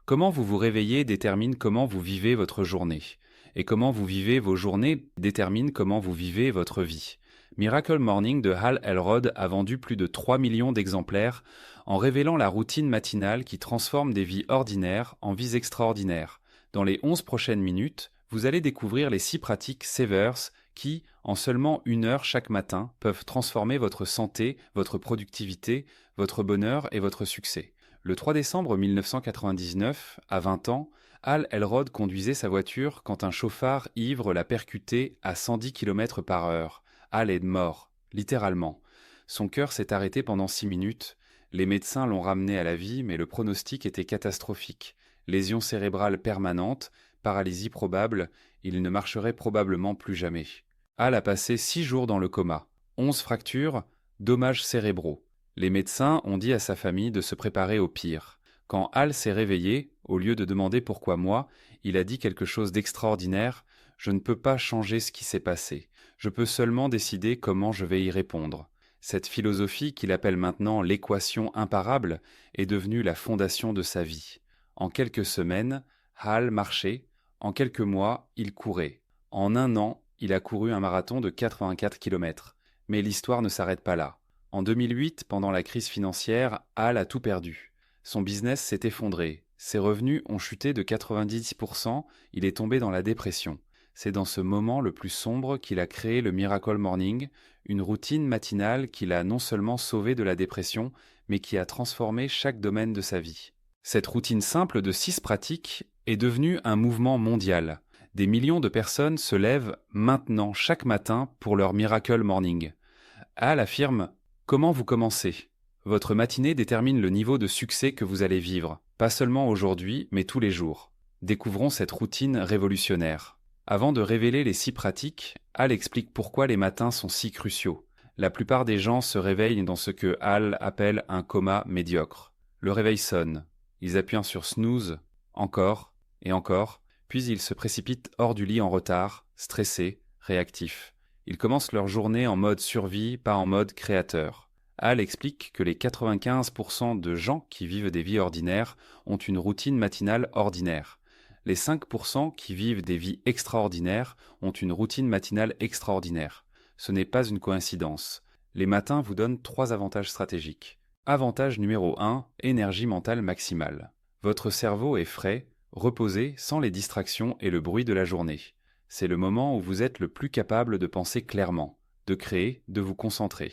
Comment vous vous réveillez détermine comment vous vivez votre journée. Et comment vous vivez vos journées détermine comment vous vivez votre vie. Miracle Morning de Hal Elrod a vendu plus de 3 millions d'exemplaires en révélant la routine matinale qui transforme des vies ordinaires en vies extraordinaires. Dans les 11 prochaines minutes, vous allez découvrir les 6 pratiques Savers qui, en seulement 1 heure chaque matin, peuvent transformer votre santé, votre productivité, votre bonheur et votre succès. Le 3 décembre 1999, à 20 ans, Hal Elrod conduisait sa voiture quand un chauffard ivre l'a percuté à 110 km par heure. Hal est mort, littéralement. Son cœur s'est arrêté pendant 6 minutes. Les médecins l'ont ramené à la vie, mais le pronostic était catastrophique. Lésions cérébrales permanentes, paralysie probable, il ne marcherait probablement plus jamais. Hal a passé 6 jours dans le coma. 11 fractures, dommages cérébraux. Les médecins ont dit à sa famille de se préparer au pire. Quand Hal s'est réveillé, au lieu de demander pourquoi moi, il a dit quelque chose d'extraordinaire. Je ne peux pas changer ce qui s'est passé. Je peux seulement décider comment je vais y répondre. Cette philosophie qu'il appelle maintenant l'équation imparable est devenue la fondation de sa vie. En quelques semaines, Hal marchait. En quelques mois, il courait. En 1 an, il a couru un marathon de 84 km. Mais l'histoire ne s'arrête pas là. En 2008, pendant la crise financière, Hal a tout perdu. Son business s'est effondré. Ses revenus ont chuté de 90%, il est tombé dans la dépression. C'est dans ce moment le plus sombre qu'il a créé le Miracle Morning, une routine matinale qui l'a non seulement sauvé de la dépression, mais qui a transformé chaque domaine de sa vie. Cette routine simple de 6 pratiques est devenue un mouvement mondial. Des millions de personnes se lèvent maintenant chaque matin pour leur Miracle Morning. Hal affirme « Comment vous commencez ?» Votre matinée détermine le niveau de succès que vous allez vivre, pas seulement aujourd'hui, mais tous les jours. Découvrons cette routine révolutionnaire. Avant de révéler les 6 pratiques, Hal explique pourquoi les matins sont si cruciaux. La plupart des gens se réveillent dans ce que Hal appelle un coma médiocre. Le réveil sonne. Ils appuient sur snooze, encore et encore, puis ils se précipitent hors du lit en retard, stressés, réactifs. Ils commencent leur journée en mode survie, pas en mode créateur. Hal explique que les 95% de gens qui vivent des vies ordinaires ont une routine matinale ordinaire. Les 5% qui vivent des vies extraordinaires ont une routine matinale extraordinaire. Ce n'est pas une coïncidence. Les matins vous donnent 3 avantages stratégiques. Avantage numéro 1, énergie mentale maximale. Votre cerveau est frais, reposé, sans les distractions et le bruit de la journée. C'est le moment où vous êtes le plus capable de penser clairement, de créer, de vous concentrer.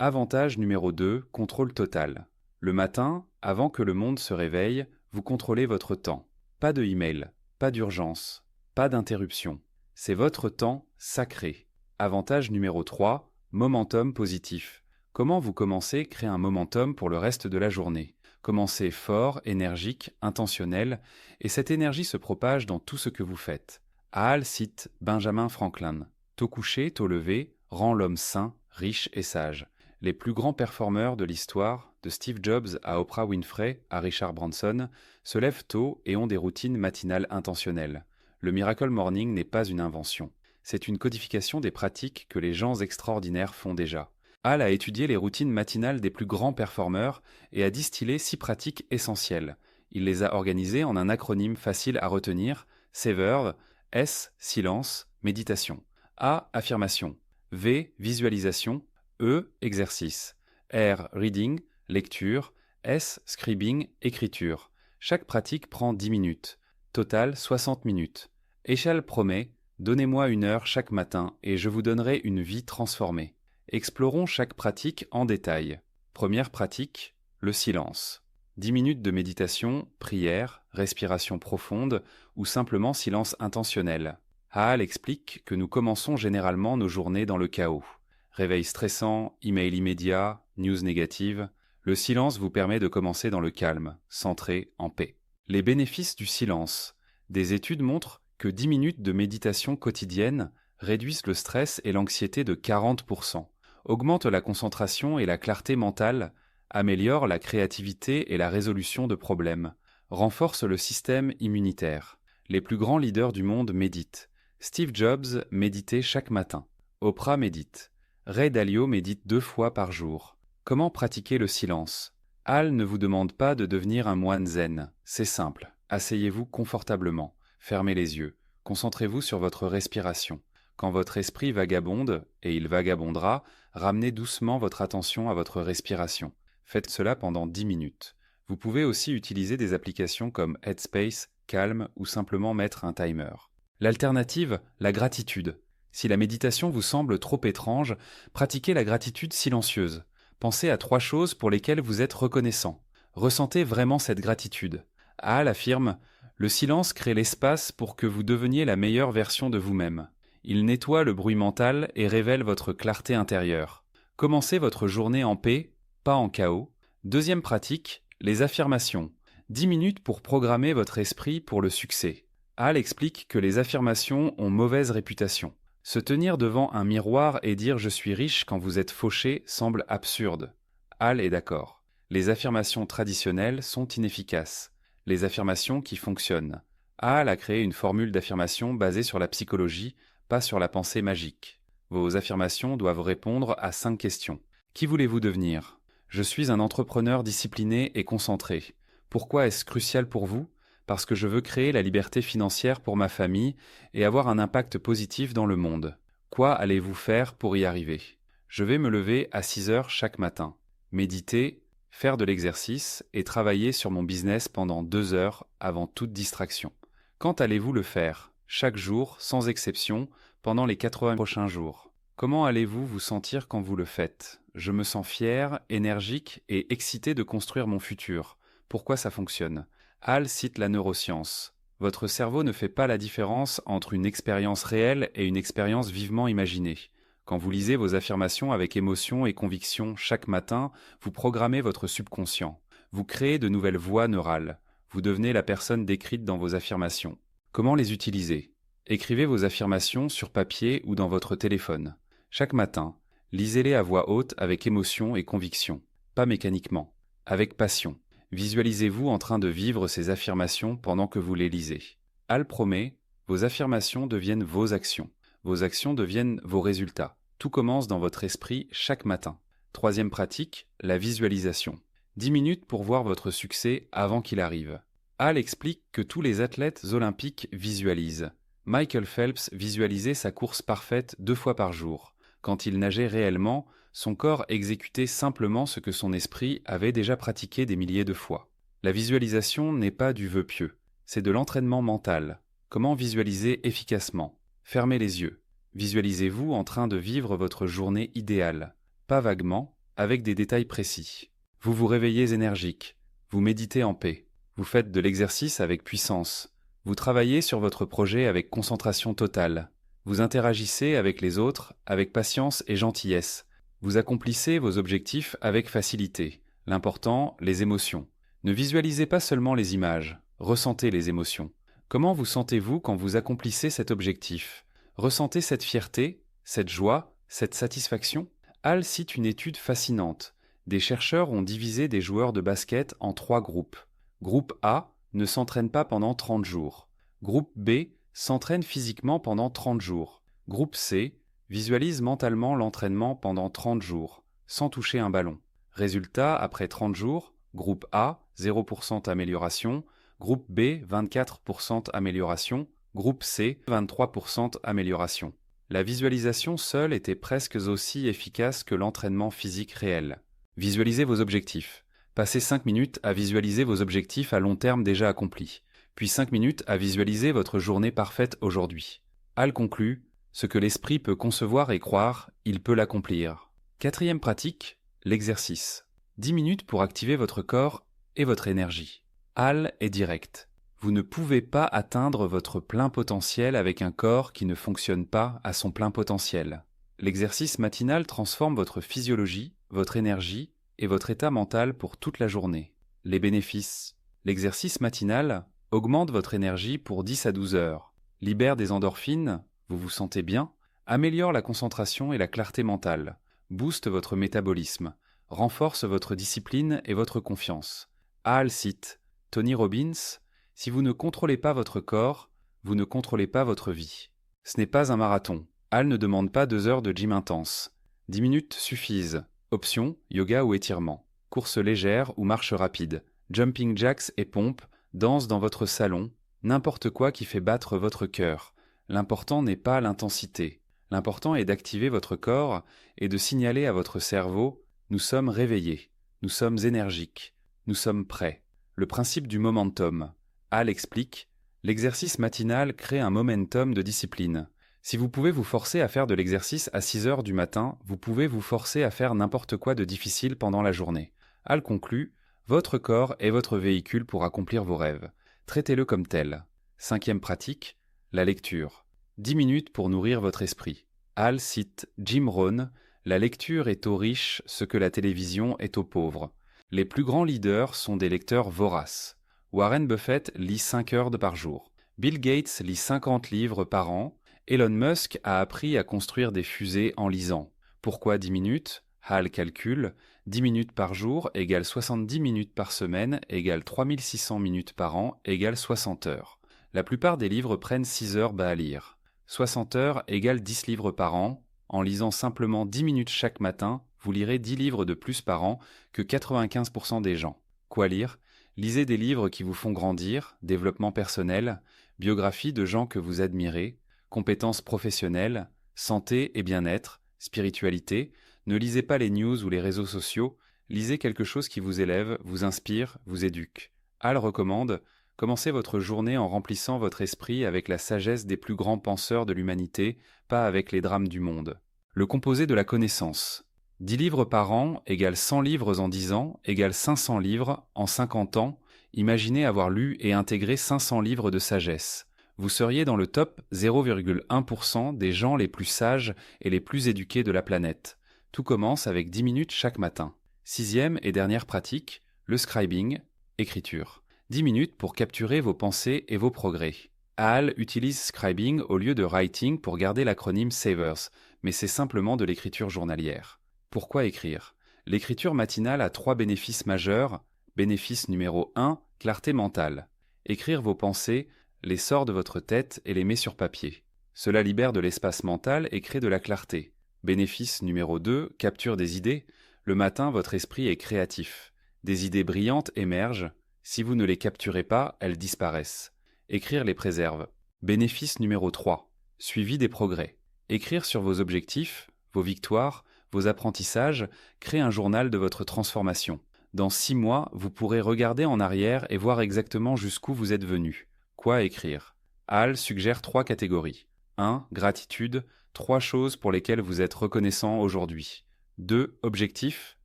Avantage numéro 2, contrôle total. Le matin, avant que le monde se réveille, vous contrôlez votre temps. Pas de email, pas d'urgence, pas d'interruption. C'est votre temps sacré. Avantage numéro 3, momentum positif. Comment vous commencez crée un momentum pour le reste de la journée. Commencez fort, énergique, intentionnel, et cette énergie se propage dans tout ce que vous faites. Hal cite Benjamin Franklin. Tôt couché, tôt levé, rend l'homme sain, riche et sage. Les plus grands performeurs de l'histoire, de Steve Jobs à Oprah Winfrey à Richard Branson, se lèvent tôt et ont des routines matinales intentionnelles. Le Miracle Morning n'est pas une invention. C'est une codification des pratiques que les gens extraordinaires font déjà. Hal a étudié les routines matinales des plus grands performeurs et a distillé 6 pratiques essentielles. Il les a organisées en un acronyme facile à retenir, Savers, S, silence, méditation. A, affirmation. V, visualisation. E, exercice. R, reading, lecture. S, scribing, écriture. Chaque pratique prend 10 minutes. Total, 60 minutes. Échelle promet, donnez-moi 1 heure chaque matin et je vous donnerai une vie transformée. Explorons chaque pratique en détail. Première pratique, le silence. 10 minutes de méditation, prière, respiration profonde ou simplement silence intentionnel. Hal explique que nous commençons généralement nos journées dans le chaos. Réveil stressant, email immédiat, news négative. Le silence vous permet de commencer dans le calme, centré, en paix. Les bénéfices du silence. Des études montrent que 10 minutes de méditation quotidienne réduisent le stress et l'anxiété de 40%, augmentent la concentration et la clarté mentale, améliorent la créativité et la résolution de problèmes, renforcent le système immunitaire. Les plus grands leaders du monde méditent. Steve Jobs méditait chaque matin. Oprah médite. Ray Dalio médite 2 fois par jour. Comment pratiquer le silence? Hal ne vous demande pas de devenir un moine zen. C'est simple. Asseyez-vous confortablement, fermez les yeux, concentrez-vous sur votre respiration. Quand votre esprit vagabonde, et il vagabondera, ramenez doucement votre attention à votre respiration. Faites cela pendant 10 minutes. Vous pouvez aussi utiliser des applications comme Headspace, Calm ou simplement mettre un timer. L'alternative, la gratitude. Si la méditation vous semble trop étrange, pratiquez la gratitude silencieuse. Pensez à 3 choses pour lesquelles vous êtes reconnaissant. Ressentez vraiment cette gratitude. Hall affirme « Le silence crée l'espace pour que vous deveniez la meilleure version de vous-même. Il nettoie le bruit mental et révèle votre clarté intérieure. Commencez votre journée en paix, pas en chaos. » Deuxième pratique, les affirmations. 10 minutes pour programmer votre esprit pour le succès. Hall explique que les affirmations ont mauvaise réputation. Se tenir devant un miroir et dire « je suis riche » quand vous êtes fauché semble absurde. Hall est d'accord. Les affirmations traditionnelles sont inefficaces. Les affirmations qui fonctionnent. Hall a créé une formule d'affirmation basée sur la psychologie, pas sur la pensée magique. Vos affirmations doivent répondre à 5 questions. Qui voulez-vous devenir ? Je suis un entrepreneur discipliné et concentré. Pourquoi est-ce crucial pour vous ? Parce que je veux créer la liberté financière pour ma famille et avoir un impact positif dans le monde. Quoi allez-vous faire pour y arriver ? Je vais me lever à 6 heures chaque matin, méditer, faire de l'exercice et travailler sur mon business pendant 2 heures avant toute distraction. Quand allez-vous le faire ? Chaque jour, sans exception, pendant les 80 prochains jours. Comment allez-vous vous sentir quand vous le faites ? Je me sens fier, énergique et excité de construire mon futur. Pourquoi ça fonctionne ? Hall cite la neuroscience. Votre cerveau ne fait pas la différence entre une expérience réelle et une expérience vivement imaginée. Quand vous lisez vos affirmations avec émotion et conviction chaque matin, vous programmez votre subconscient. Vous créez de nouvelles voies neurales. Vous devenez la personne décrite dans vos affirmations. Comment les utiliser ? Écrivez vos affirmations sur papier ou dans votre téléphone. Chaque matin, lisez-les à voix haute avec émotion et conviction. Pas mécaniquement, avec passion. Visualisez-vous en train de vivre ces affirmations pendant que vous les lisez. Hall promet, vos affirmations deviennent vos actions. Vos actions deviennent vos résultats. Tout commence dans votre esprit chaque matin. Troisième pratique, la visualisation. 10 minutes pour voir votre succès avant qu'il arrive. Hall explique que tous les athlètes olympiques visualisent. Michael Phelps visualisait sa course parfaite 2 fois par jour. Quand il nageait réellement, son corps exécutait simplement ce que son esprit avait déjà pratiqué des milliers de fois. La visualisation n'est pas du vœu pieux, c'est de l'entraînement mental. Comment visualiser efficacement ? Fermez les yeux. Visualisez-vous en train de vivre votre journée idéale, pas vaguement, avec des détails précis. Vous vous réveillez énergique, vous méditez en paix, vous faites de l'exercice avec puissance, vous travaillez sur votre projet avec concentration totale, vous interagissez avec les autres avec patience et gentillesse, vous accomplissez vos objectifs avec facilité. L'important, les émotions. Ne visualisez pas seulement les images, ressentez les émotions. Comment vous sentez-vous quand vous accomplissez cet objectif ? Ressentez cette fierté, cette joie, cette satisfaction ? Hall cite une étude fascinante. Des chercheurs ont divisé des joueurs de basket en 3 groupes. Groupe A ne s'entraîne pas pendant 30 jours. Groupe B s'entraîne physiquement pendant 30 jours. Groupe C visualise mentalement l'entraînement pendant 30 jours, sans toucher un ballon. Résultat, après 30 jours, groupe A, 0% amélioration, groupe B, 24% amélioration, groupe C, 23% amélioration. La visualisation seule était presque aussi efficace que l'entraînement physique réel. Visualisez vos objectifs. Passez 5 minutes à visualiser vos objectifs à long terme déjà accomplis, puis 5 minutes à visualiser votre journée parfaite aujourd'hui. Hall conclut, ce que l'esprit peut concevoir et croire, il peut l'accomplir. 4e pratique, l'exercice. 10 minutes pour activer votre corps et votre énergie. Hall est direct. Vous ne pouvez pas atteindre votre plein potentiel avec un corps qui ne fonctionne pas à son plein potentiel. L'exercice matinal transforme votre physiologie, votre énergie et votre état mental pour toute la journée. Les bénéfices. L'exercice matinal augmente votre énergie pour 10 à 12 heures, libère des endorphines, vous vous sentez bien, améliore la concentration et la clarté mentale, booste votre métabolisme, renforce votre discipline et votre confiance. Hall cite Tony Robbins, « Si vous ne contrôlez pas votre corps, vous ne contrôlez pas votre vie. » Ce n'est pas un marathon. Hall ne demande pas 2 heures de gym intense. 10 minutes suffisent. Option, yoga ou étirement. Course légère ou marche rapide. Jumping jacks et pompes, danse dans votre salon, n'importe quoi qui fait battre votre cœur. L'important n'est pas l'intensité. L'important est d'activer votre corps et de signaler à votre cerveau « nous sommes réveillés, nous sommes énergiques, nous sommes prêts ». Le principe du momentum. Hall explique « L'exercice matinal crée un momentum de discipline. Si vous pouvez vous forcer à faire de l'exercice à 6 heures du matin, vous pouvez vous forcer à faire n'importe quoi de difficile pendant la journée. » Hall conclut « Votre corps est votre véhicule pour accomplir vos rêves. Traitez-le comme tel. » Cinquième pratique, la lecture. 10 minutes pour nourrir votre esprit. Hall cite Jim Rohn, « La lecture est aux riches ce que la télévision est aux pauvres. Les plus grands leaders sont des lecteurs voraces. Warren Buffett lit 5 heures par jour. Bill Gates lit 50 livres par an. Elon Musk a appris à construire des fusées en lisant. Pourquoi 10 minutes ? Hall calcule, 10 minutes par jour égale 70 minutes par semaine égale 3600 minutes par an égale 60 heures. La plupart des livres prennent 6 heures à lire. 60 heures égale 10 livres par an. En lisant simplement 10 minutes chaque matin, vous lirez 10 livres de plus par an que 95% des gens. Quoi lire ? Lisez des livres qui vous font grandir, développement personnel, biographie de gens que vous admirez, compétences professionnelles, santé et bien-être, spiritualité. Ne lisez pas les news ou les réseaux sociaux, lisez quelque chose qui vous élève, vous inspire, vous éduque. Hall recommande « Commencez votre journée en remplissant votre esprit avec la sagesse des plus grands penseurs de l'humanité, pas avec les drames du monde. » Le composé de la connaissance. 10 livres par an égale 100 livres en 10 ans égale 500 livres en 50 ans. Imaginez avoir lu et intégré 500 livres de sagesse. Vous seriez dans le top 0,1% des gens les plus sages et les plus éduqués de la planète. Tout commence avec 10 minutes chaque matin. Sixième et dernière pratique, le scribing, écriture. 10 minutes pour capturer vos pensées et vos progrès. Hall utilise scribing au lieu de writing pour garder l'acronyme SAVERS, mais c'est simplement de l'écriture journalière. Pourquoi écrire ? L'écriture matinale a 3 bénéfices majeurs. Bénéfice numéro 1, clarté mentale. Écrire vos pensées les sort de votre tête et les met sur papier. Cela libère de l'espace mental et crée de la clarté. Bénéfice numéro 2, capture des idées. Le matin, votre esprit est créatif. Des idées brillantes émergent. Si vous ne les capturez pas, elles disparaissent. Écrire les préserve. Bénéfice numéro 3, suivi des progrès. Écrire sur vos objectifs, vos victoires, vos apprentissages, crée un journal de votre transformation. Dans 6 mois, vous pourrez regarder en arrière et voir exactement jusqu'où vous êtes venu. Quoi écrire ? Hall suggère 3 catégories. 1. Gratitude, 3 choses pour lesquelles vous êtes reconnaissant aujourd'hui. 2. Objectifs,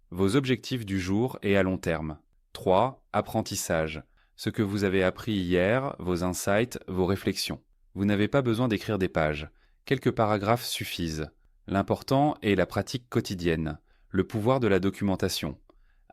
vos objectifs du jour et à long terme. 3. Apprentissage, ce que vous avez appris hier, vos insights, vos réflexions. Vous n'avez pas besoin d'écrire des pages. Quelques paragraphes suffisent. L'important est la pratique quotidienne, le pouvoir de la documentation.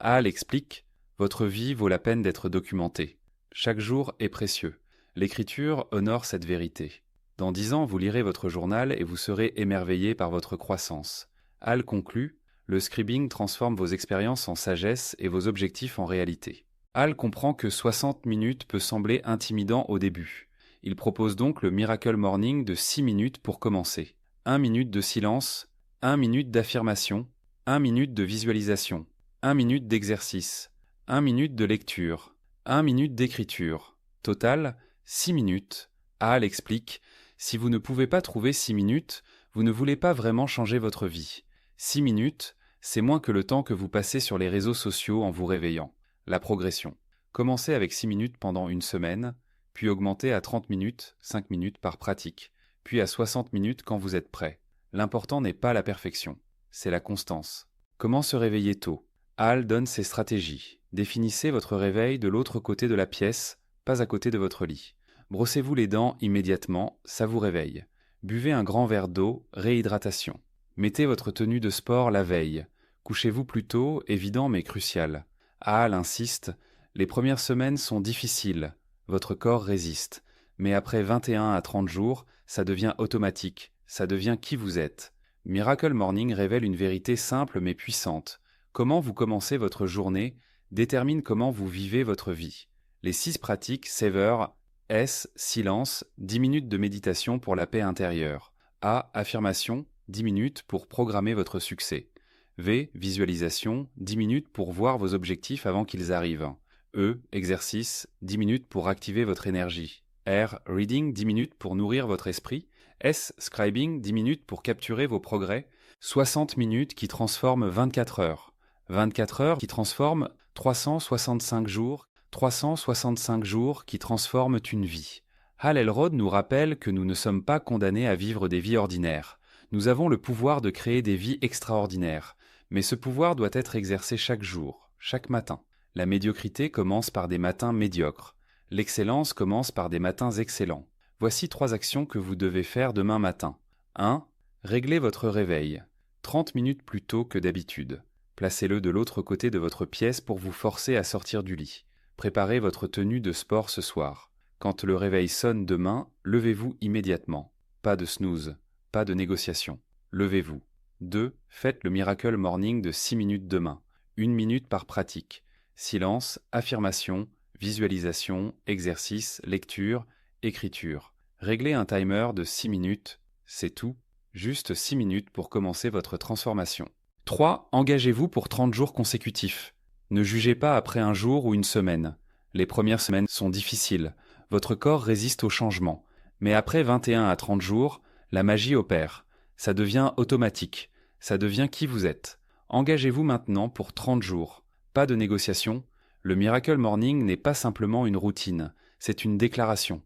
Hall explique « Votre vie vaut la peine d'être documentée. Chaque jour est précieux. L'écriture honore cette vérité. Dans 10 ans, vous lirez votre journal et vous serez émerveillé par votre croissance. » Hall conclut « Le scribing transforme vos expériences en sagesse et vos objectifs en réalité. » Hall comprend que 60 minutes peut sembler intimidant au début. Il propose donc le Miracle Morning de 6 minutes pour commencer. 1 minute de silence, 1 minute d'affirmation, 1 minute de visualisation, 1 minute d'exercice, 1 minute de lecture, 1 minute d'écriture. Total, 6 minutes. Hall explique « Si vous ne pouvez pas trouver 6 minutes, vous ne voulez pas vraiment changer votre vie. 6 minutes, c'est moins que le temps que vous passez sur les réseaux sociaux en vous réveillant. La progression. Commencez avec 6 minutes pendant une semaine, puis augmentez à 30 minutes, 5 minutes par pratique, puis à 60 minutes quand vous êtes prêt. L'important n'est pas la perfection, c'est la constance. Comment se réveiller tôt ? Hall donne ses stratégies. Définissez votre réveil de l'autre côté de la pièce, pas à côté de votre lit. Brossez-vous les dents immédiatement, ça vous réveille. Buvez un grand verre d'eau, réhydratation. Mettez votre tenue de sport la veille. Couchez-vous plus tôt, évident mais crucial. Hall insiste, les premières semaines sont difficiles, votre corps résiste. Mais après 21 à 30 jours, ça devient automatique, ça devient qui vous êtes. Miracle Morning révèle une vérité simple mais puissante. Comment vous commencez votre journée détermine comment vous vivez votre vie. Les 6 pratiques Savor, S, silence, 10 minutes de méditation pour la paix intérieure. A, affirmation, 10 minutes pour programmer votre succès. V, visualisation, 10 minutes pour voir vos objectifs avant qu'ils arrivent. E. Exercice, 10 minutes pour activer votre énergie. R. Reading, 10 minutes pour nourrir votre esprit. S. Scribing, 10 minutes pour capturer vos progrès. 60 minutes qui transforment 24 heures. 24 heures qui transforment 365 jours. 365 jours qui transforment une vie. Hal Elrod nous rappelle que nous ne sommes pas condamnés à vivre des vies ordinaires. Nous avons le pouvoir de créer des vies extraordinaires. Mais ce pouvoir doit être exercé chaque jour, chaque matin. La médiocrité commence par des matins médiocres. L'excellence commence par des matins excellents. Voici 3 actions que vous devez faire demain matin. 1. Réglez votre réveil. 30 minutes plus tôt que d'habitude. Placez-le de l'autre côté de votre pièce pour vous forcer à sortir du lit. Préparez votre tenue de sport ce soir. Quand le réveil sonne demain, levez-vous immédiatement. Pas de snooze, pas de négociation. Levez-vous. 2. Faites le Miracle Morning de 6 minutes demain. 1 minute par pratique. Silence, affirmation, visualisation, exercice, lecture, écriture. Réglez un timer de 6 minutes, c'est tout. Juste 6 minutes pour commencer votre transformation. 3. Engagez-vous pour 30 jours consécutifs. Ne jugez pas après un jour ou une semaine. Les premières semaines sont difficiles. Votre corps résiste au changement. Mais après 21 à 30 jours, la magie opère. Ça devient automatique. Ça devient qui vous êtes. Engagez-vous maintenant pour 30 jours. Pas de négociation. Le Miracle Morning n'est pas simplement une routine. C'est une déclaration.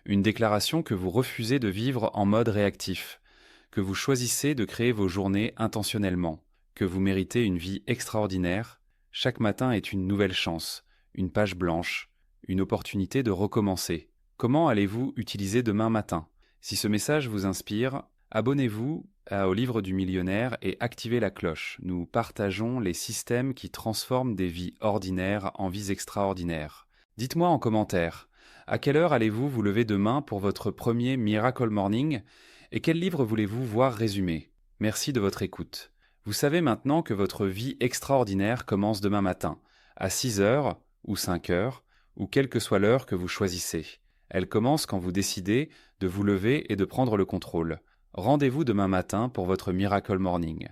Une déclaration que vous refusez de vivre en mode réactif. Que vous choisissez de créer vos journées intentionnellement. Que vous méritez une vie extraordinaire. Chaque matin est une nouvelle chance, une page blanche, une opportunité de recommencer. Comment allez-vous utiliser demain matin? Si ce message vous inspire, abonnez-vous au Livre du Millionnaire et activez la cloche. Nous partageons les systèmes qui transforment des vies ordinaires en vies extraordinaires. Dites-moi en commentaire, à quelle heure allez-vous vous lever demain pour votre premier Miracle Morning et quel livre voulez-vous voir résumé? Merci de votre écoute. Vous savez maintenant que votre vie extraordinaire commence demain matin, à 6 heures ou 5 heures, ou quelle que soit l'heure que vous choisissez. Elle commence quand vous décidez de vous lever et de prendre le contrôle. Rendez-vous demain matin pour votre Miracle Morning.